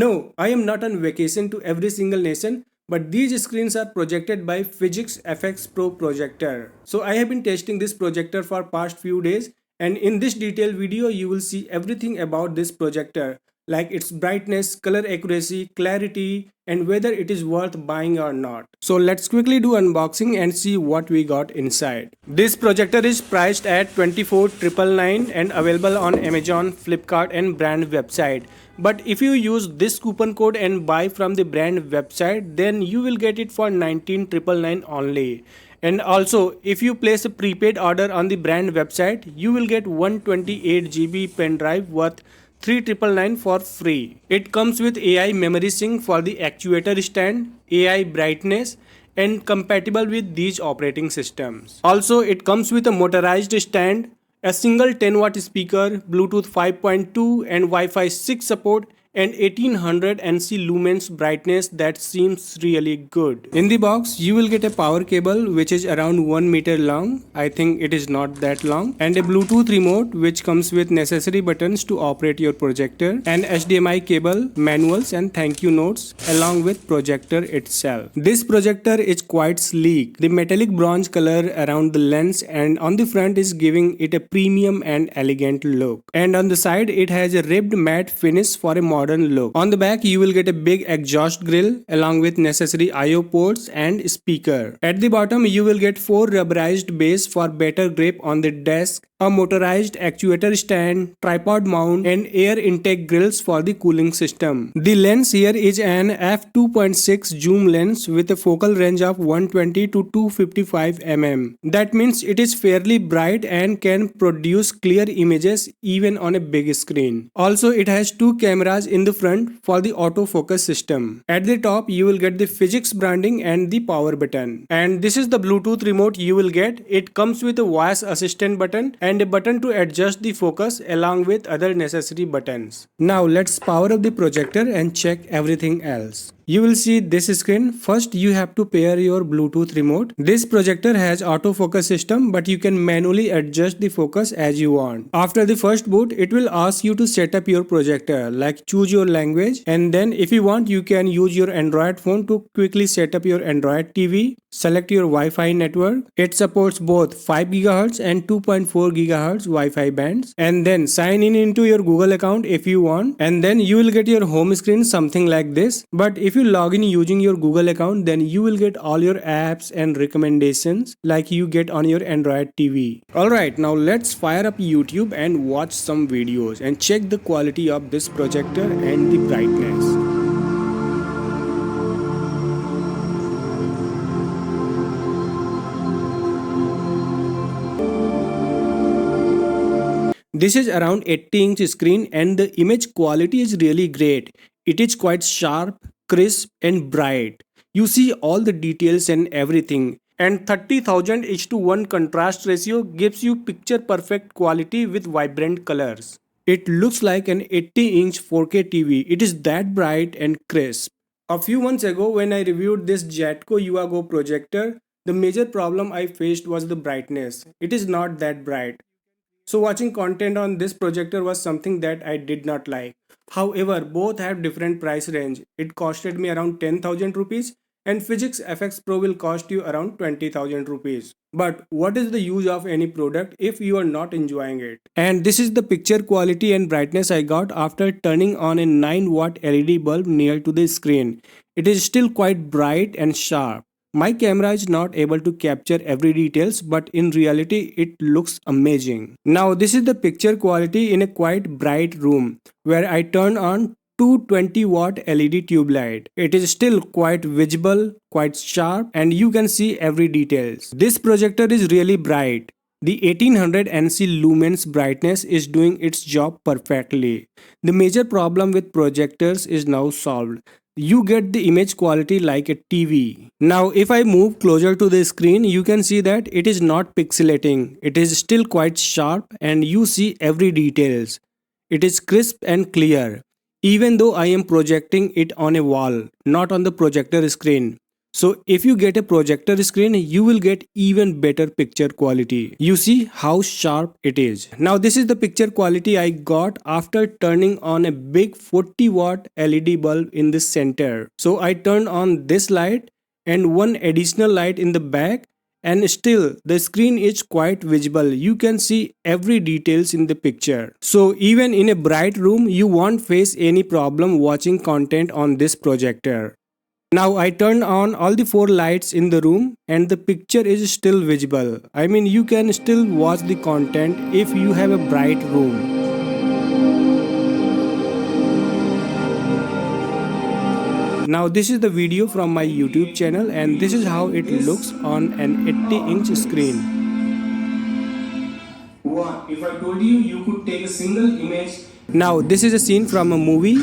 No, I am not on vacation to every single nation, but these screens are projected by FIZIX FX Pro projector. So I have been testing this projector for past few days, and in this detailed video you will see everything about this projector, like its brightness, color accuracy, clarity, and whether it is worth buying or not. So let's quickly do unboxing and see what we got inside. This projector is priced at 24,999 and available on Amazon, Flipkart and brand website. But if you use this coupon code and buy from the brand website, then you will get it for 19,999 only. And also, if you place a prepaid order on the brand website, you will get 128 GB pendrive worth 3,999 for free. It comes with AI memory sync for the actuator stand, AI brightness, and compatible with these operating systems. Also, it comes with a motorized stand, a single 10-watt speaker, Bluetooth 5.2 and Wi-Fi 6 support, and 1800 ANSI lumens brightness that seems really good. In the box, you will get a power cable which is around 1 meter long. I think it is not that long. And a Bluetooth remote which comes with necessary buttons to operate your projector. And HDMI cable, manuals and thank you notes along with projector itself. This projector is quite sleek. The metallic bronze color around the lens and on the front is giving it a premium and elegant look. And on the side, it has a ribbed matte finish for a modern look. On the back, you will get a big exhaust grill along with necessary I/O ports and speaker. At the bottom, you will get 4 rubberized bases for better grip on the desk, a motorized actuator stand, tripod mount, and air intake grills for the cooling system. The lens here is an f2.6 zoom lens with a focal range of 120 to 255 mm. That means it is fairly bright and can produce clear images even on a big screen. Also, it has 2 cameras in the front for the autofocus system. At the top, you will get the FIZIX branding and the power button. And this is the Bluetooth remote you will get. It comes with a voice assistant button and a button to adjust the focus along with other necessary buttons. Now let's power up the projector and check everything else. You will see this screen. First, you have to pair your Bluetooth remote. This projector has autofocus system, but you can manually adjust the focus as you want. After the first boot, it will ask you to set up your projector, like choose your language, and then if you want, you can use your Android phone to quickly set up your Android TV. Select your Wi-Fi network. It supports both 5 GHz and 2.4 GHz Wi-Fi bands. And then sign in into your Google account if you want. And then you will get your home screen something like this. But if you log in using your Google account, then you will get all your apps and recommendations like you get on your Android TV. Alright, now let's fire up YouTube and watch some videos and check the quality of this projector and the brightness. This is around 80-inch screen and the image quality is really great. It is quite sharp, crisp and bright. You see all the details and everything. And 30,000:1 contrast ratio gives you picture perfect quality with vibrant colors. It looks like an 80-inch 4K TV. It is that bright and crisp. A few months ago when I reviewed this Jatco UAGO projector, the major problem I faced was the brightness. It is not that bright. So watching content on this projector was something that I did not like. However, both have different price range. It costed me around 10,000 rupees and FIZIX FX Pro will cost you around 20,000 rupees. But what is the use of any product if you are not enjoying it? And this is the picture quality and brightness I got after turning on a 9-watt LED bulb near to the screen. It is still quite bright and sharp. My camera is not able to capture every details, but in reality it looks amazing. Now this is the picture quality in a quite bright room where I turn on 220-watt LED tube light. It is still quite visible, quite sharp and you can see every details. This projector is really bright. The 1800 ANSI lumens brightness is doing its job perfectly. The major problem with projectors is now solved. You get the image quality like a TV. Now if I move closer to the screen, you can see that it is not pixelating. It is still quite sharp and you see every details. It is crisp and clear. Even though I am projecting it on a wall, not on the projector screen. So if you get a projector screen, you will get even better picture quality. You see how sharp it is. Now this is the picture quality I got after turning on a big 40-watt LED bulb in the center. So I turned on this light and one additional light in the back, and still the screen is quite visible. You can see every details in the picture. So even in a bright room, you won't face any problem watching content on this projector. Now I turned on all the four lights in the room and the picture is still visible. I mean, you can still watch the content if you have a bright room. Now this is the video from my YouTube channel and this is how it looks on an 80-inch screen. What if I told you you could take a single image? Now this is a scene from a movie.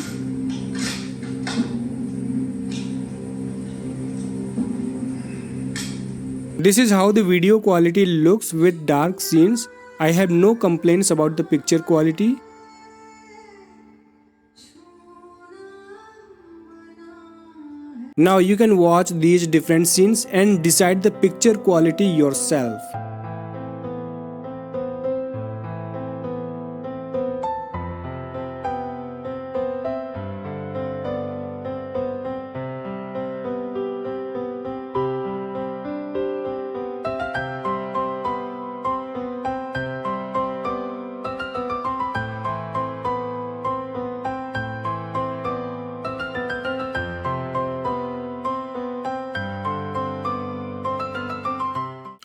This is how the video quality looks with dark scenes. I have no complaints about the picture quality. Now you can watch these different scenes and decide the picture quality yourself.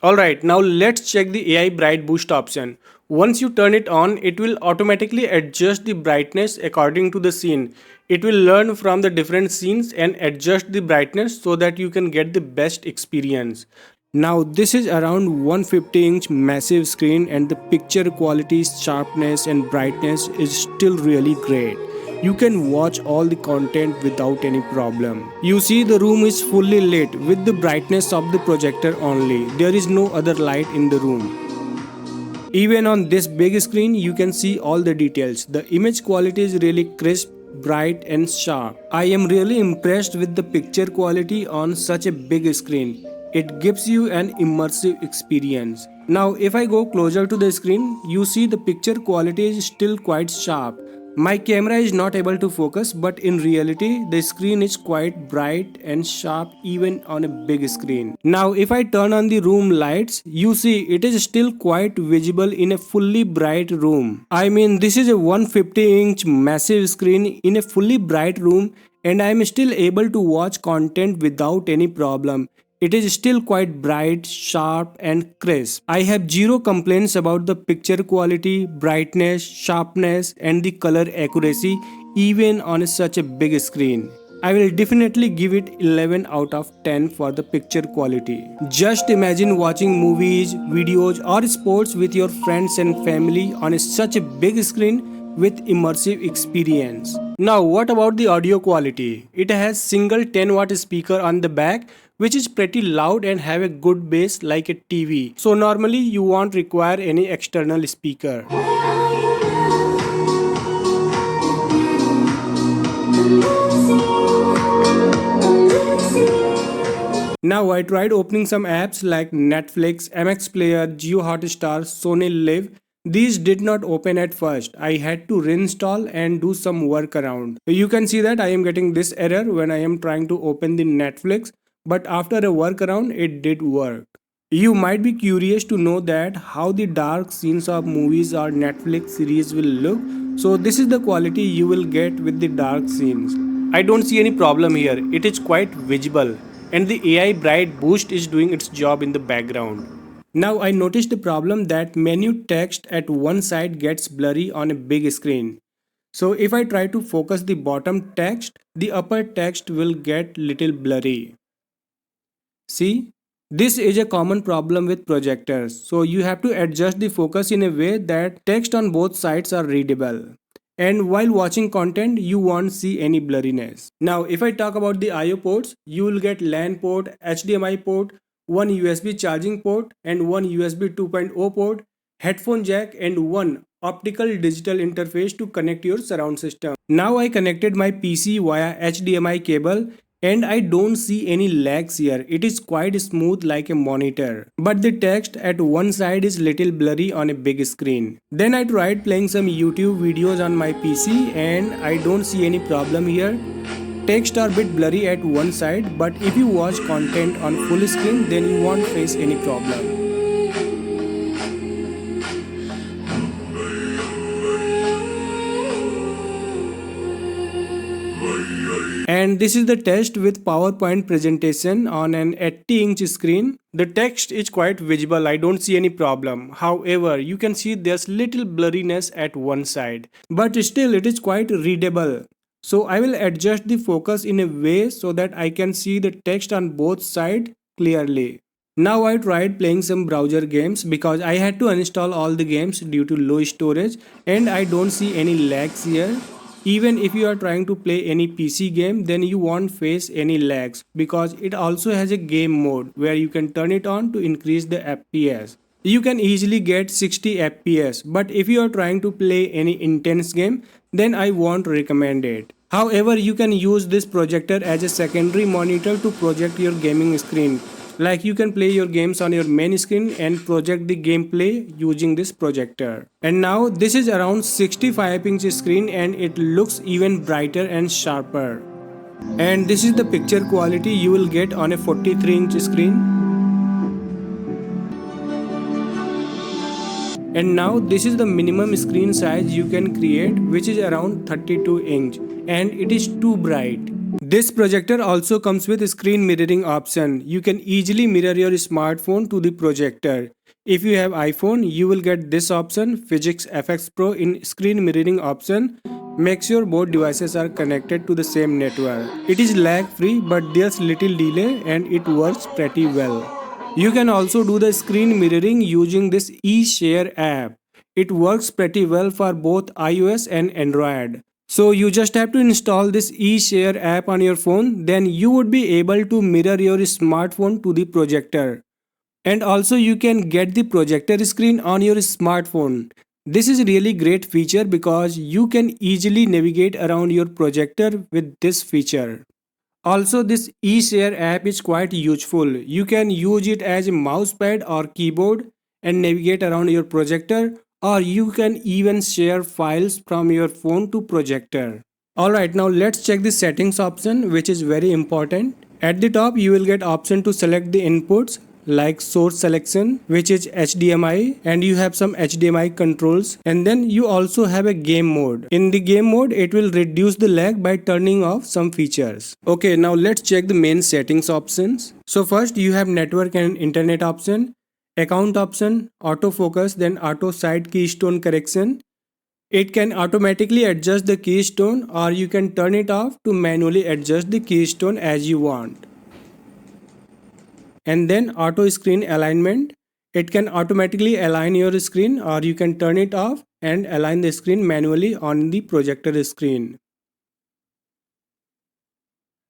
Alright, now let's check the AI BrightBoost option. Once you turn it on, it will automatically adjust the brightness according to the scene. It will learn from the different scenes and adjust the brightness so that you can get the best experience. Now this is around 150-inch massive screen and the picture quality, sharpness and brightness is still really great. You can watch all the content without any problem. You see the room is fully lit with the brightness of the projector only. There is no other light in the room. Even on this big screen, you can see all the details. The image quality is really crisp, bright and sharp. I am really impressed with the picture quality on such a big screen. It gives you an immersive experience. Now if I go closer to the screen, you see the picture quality is still quite sharp. My camera is not able to focus, but in reality the screen is quite bright and sharp even on a big screen. Now if I turn on the room lights, you see it is still quite visible in a fully bright room. I mean, this is a 150-inch massive screen in a fully bright room and I am still able to watch content without any problem. It is still quite bright, sharp and crisp. I have zero complaints about the picture quality, brightness, sharpness and the color accuracy even on such a big screen. I will definitely give it 11 out of 10 for the picture quality. Just imagine watching movies, videos or sports with your friends and family on such a big screen with immersive experience. Now what about the audio quality? It has single 10-watt speaker on the back which is pretty loud and have a good bass like a TV. So normally you won't require any external speaker. Now I tried opening some apps like Netflix, MX Player, Jio Hotstar, Sony Live. These did not open at first. I had to reinstall and do some workaround. You can see that I am getting this error when I am trying to open the Netflix, but after a workaround it did work. You might be curious to know that how the dark scenes of movies or Netflix series will look. So this is the quality you will get with the dark scenes. I don't see any problem here. It is quite visible and the AI BrightBoost is doing its job in the background. Now I noticed the problem that menu text at one side gets blurry on a big screen. So if I try to focus the bottom text, the upper text will get little blurry. See, this is a common problem with projectors. So you have to adjust the focus in a way that text on both sides are readable. And while watching content, you won't see any blurriness. Now, if I talk about the I/O ports, you will get LAN port, HDMI port, one USB charging port and one USB 2.0 port, headphone jack and one optical digital interface to connect your surround system. Now I connected my PC via HDMI cable And I don't see any lags here. It is quite smooth like a monitor. But the text at one side is little blurry on a big screen. Then I tried playing some YouTube videos on my PC and I don't see any problem here. Text are bit blurry at one side, but if you watch content on full screen then you won't face any problem. And this is the test with PowerPoint presentation on an 80-inch screen. The text is quite visible, I don't see any problem. However, you can see there's little blurriness at one side. But still it is quite readable. So I will adjust the focus in a way so that I can see the text on both sides clearly. Now I tried playing some browser games because I had to uninstall all the games due to low storage and I don't see any lags here. Even if you are trying to play any PC game, then you won't face any lags because it also has a game mode where you can turn it on to increase the FPS. You can easily get 60 FPS, but if you are trying to play any intense game, then I won't recommend it. However, you can use this projector as a secondary monitor to project your gaming screen. Like you can play your games on your main screen and project the gameplay using this projector. And now this is around 65-inch screen and it looks even brighter and sharper. And this is the picture quality you will get on a 43-inch screen. And now this is the minimum screen size you can create, which is around 32-inch, and it is too bright. This projector also comes with a screen mirroring option. You can easily mirror your smartphone to the projector. If you have iPhone, you will get this option, FIZIX FX Pro in screen mirroring option. Make sure both devices are connected to the same network. It is lag free, but there's little delay and it works pretty well. You can also do the screen mirroring using this eShare app. It works pretty well for both iOS and Android. So you just have to install this eShare app on your phone, then you would be able to mirror your smartphone to the projector. And also you can get the projector screen on your smartphone. This is really great feature because you can easily navigate around your projector with this feature. Also, this eShare app is quite useful. You can use it as a mousepad or keyboard and navigate around your projector, or you can even share files from your phone to projector. Alright, now let's check the settings option, which is very important. At the top you will get option to select the inputs like source selection, which is HDMI, and you have some HDMI controls, and then you also have a game mode. In the game mode it will reduce the lag by turning off some features. Okay, now let's check the main settings options. So first you have network and internet option, account option, autofocus, then auto side keystone correction. It can automatically adjust the keystone or you can turn it off to manually adjust the keystone as you want. And then auto screen alignment. It can automatically align your screen or you can turn it off and align the screen manually on the projector screen.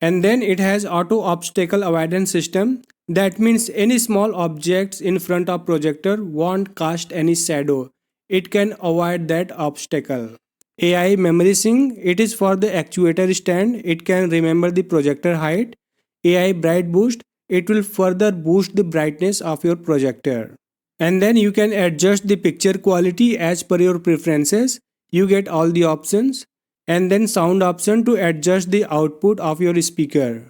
And then it has auto obstacle avoidance system. That means any small objects in front of projector won't cast any shadow. It can avoid that obstacle. AI memory sync. It is for the actuator stand. It can remember the projector height. AI BrightBoost. It will further boost the brightness of your projector. And then you can adjust the picture quality as per your preferences. You get all the options. And then sound option to adjust the output of your speaker.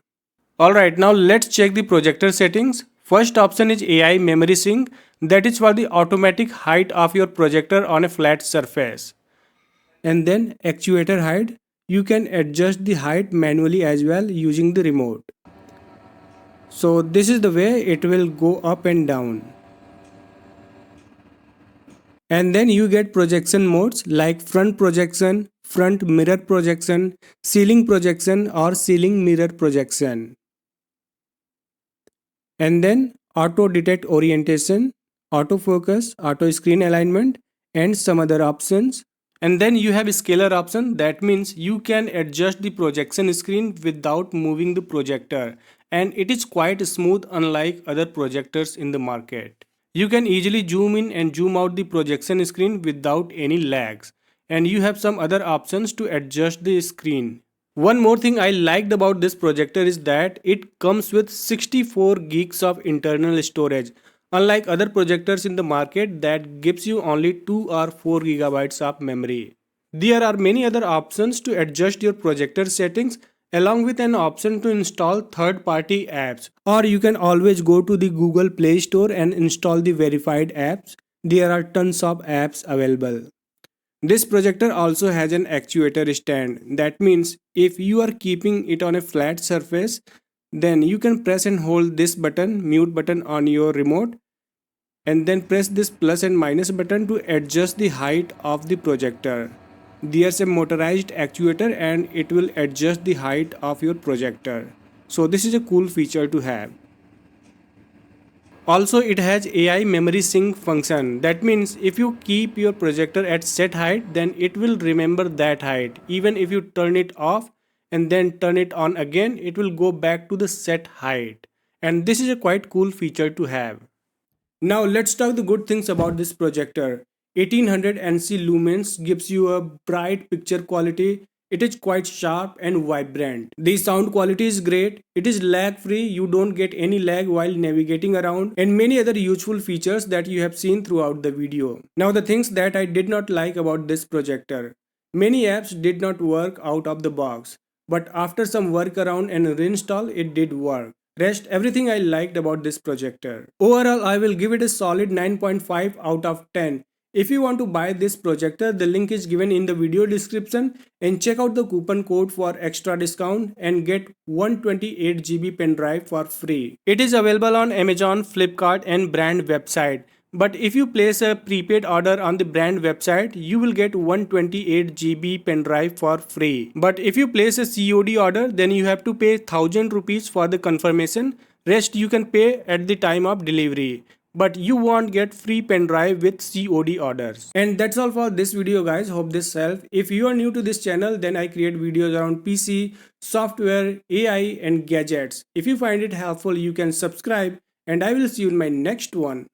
Alright, now let's check the projector settings. First option is AI memory sync. That is for the automatic height of your projector on a flat surface. And then actuator height. You can adjust the height manually as well using the remote. So this is the way it will go up and down. And then you get projection modes like front projection, front mirror projection, ceiling projection or ceiling mirror projection. And then auto detect orientation, autofocus, auto screen alignment and some other options. And then you have a scalar option. That means you can adjust the projection screen without moving the projector. And it is quite smooth unlike other projectors in the market. You can easily zoom in and zoom out the projection screen without any lags. And you have some other options to adjust the screen. One more thing I liked about this projector is that it comes with 64 gigs of internal storage, unlike other projectors in the market that gives you only 2 or 4 gigabytes of memory. There are many other options to adjust your projector settings along with an option to install third-party apps. Or you can always go to the Google Play Store and install the verified apps. There are tons of apps available. This projector also has an actuator stand. That means if you are keeping it on a flat surface, then you can press and hold this button, mute button on your remote, and then press this plus and minus button to adjust the height of the projector. There's a motorized actuator and it will adjust the height of your projector. So this is a cool feature to have. Also, it has AI memory sync function. That means if you keep your projector at set height, then it will remember that height. Even if you turn it off and then turn it on again, it will go back to the set height. And this is a quite cool feature to have. Now let's talk the good things about this projector. 1800 ANSI lumens gives you a bright picture quality. It is quite sharp and vibrant. The sound quality is great. It is lag free. You don't get any lag while navigating around, and many other useful features that you have seen throughout the video. Now the things that I did not like about this projector. Many apps did not work out of the box, but after some workaround and reinstall it did work. Rest everything I liked about this projector. Overall, I will give it a solid 9.5 out of 10. If you want to buy this projector, the link is given in the video description, and check out the coupon code for extra discount and get 128 GB pen drive for free. It is available on Amazon, Flipkart and brand website. But if you place a prepaid order on the brand website, you will get 128 GB pen drive for free. But if you place a COD order, then you have to pay 1000 rupees for the confirmation. Rest you can pay at the time of delivery. But you won't get free pen drive with COD orders. And that's all for this video guys. Hope this helped. If you are new to this channel, then I create videos around PC, software, AI and gadgets. If you find it helpful, you can subscribe and I will see you in my next one.